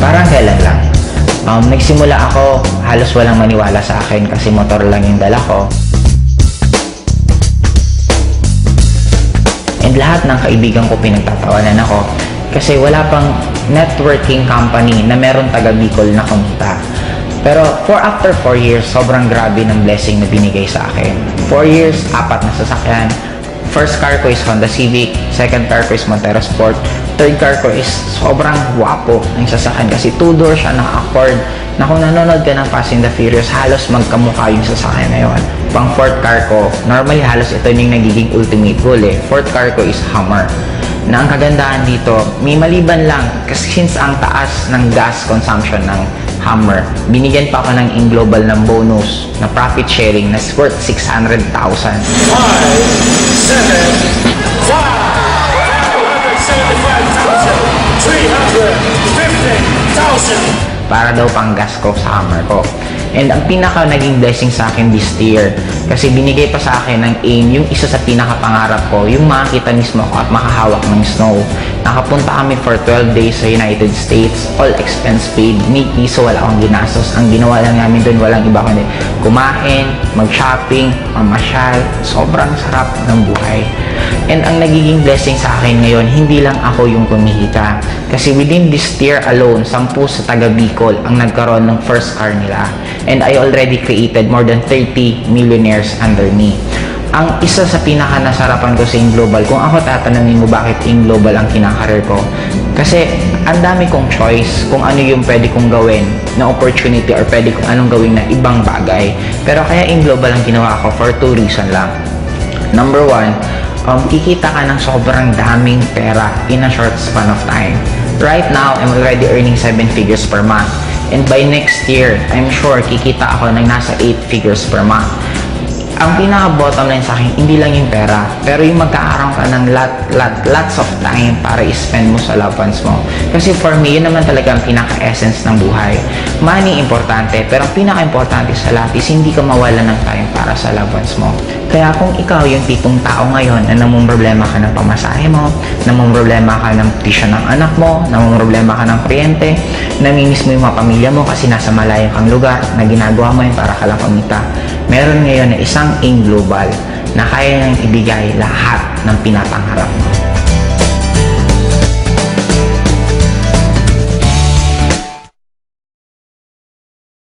Parang kailan lang. Nagsimula ako, halos walang maniwala sa akin kasi motor lang yung dala ko. And lahat ng kaibigan ko pinagtatawanan ako kasi wala pang networking company na meron taga Bicol na kumita. Pero after 4 years, sobrang grabe ng blessing na binigay sa akin. 4 years, 4 na sasakyan. First car ko is Honda Civic, second car ko is Montero Sport, third car ko is sobrang guwapo ng sasakyan kasi 2-door siya naka-accord na kung nanonood ka ng Fast and the Furious, halos magkamukha yung sasakyan na yun. Pang fourth car ko, normally halos ito yung nagiging ultimate goal eh. Fourth car ko is Hummer. Na ang kagandahan dito, may maliban lang kasi since ang taas ng gas consumption ng Hummer, binigyan pa ako ng in-global ng bonus na profit sharing na worth 600,000. 350,000 para daw pang gas ko sa Hummer ko. And ang pinaka naging blessing sa akin this year, kasi binigay pa sa akin ng AIM yung isa sa pinakapangarap ko, yung makakita mismo ko at makahawak ng snow. Nakapunta kami for 12 days sa United States, all expense paid, ni piso, wala akong ginastos. Ang ginawa lang namin doon, walang iba kundi kumain, mag-shopping, mamasyal, sobrang sarap ng buhay. And ang nagiging blessing sa akin ngayon, hindi lang ako yung kumikita. Kasi within this year alone, 10 sa taga Bicol ang nagkaroon ng first car nila. And I already created more than 30 millionaires under me. Ang isa sa pinaka-nasarapan ko sa Global, kung ako tatanungin mo bakit Global ang kinakarir ko, kasi ang dami kong choice kung ano yung pwede kong gawin na opportunity or pwede kong anong gawin na ibang bagay. Pero kaya Global ang ginawa ko for 2 reasons lang. Number 1, kikita ka ng sobrang daming pera in a short span of time. Right now, I'm already earning 7 figures per month. And by next year, I'm sure kikita ako ng nasa 8 figures per month. Ang pinaka-bottom line sa akin, hindi lang yung pera, pero yung magkakaroon ka ng lots of time para i-spend mo sa loved ones mo. Kasi for me, yun naman talaga ang pinaka-essence ng buhay. Money, importante, pero ang pinaka-importante sa lahat is hindi ka mawala ng time para sa loved ones mo. Kaya kung ikaw yung tipong tao ngayon na namumroblema ka ng pamasahe mo, namumroblema ka ng tuition ng anak mo, namumroblema ka ng kuryente, namimiss mo yung mga pamilya mo kasi nasa malayong kang lugar na ginagawa mo yun para ka lang kumita, meron ngayon na isang AIM Global na kaya niyang ibigay lahat ng pinapangarap mo.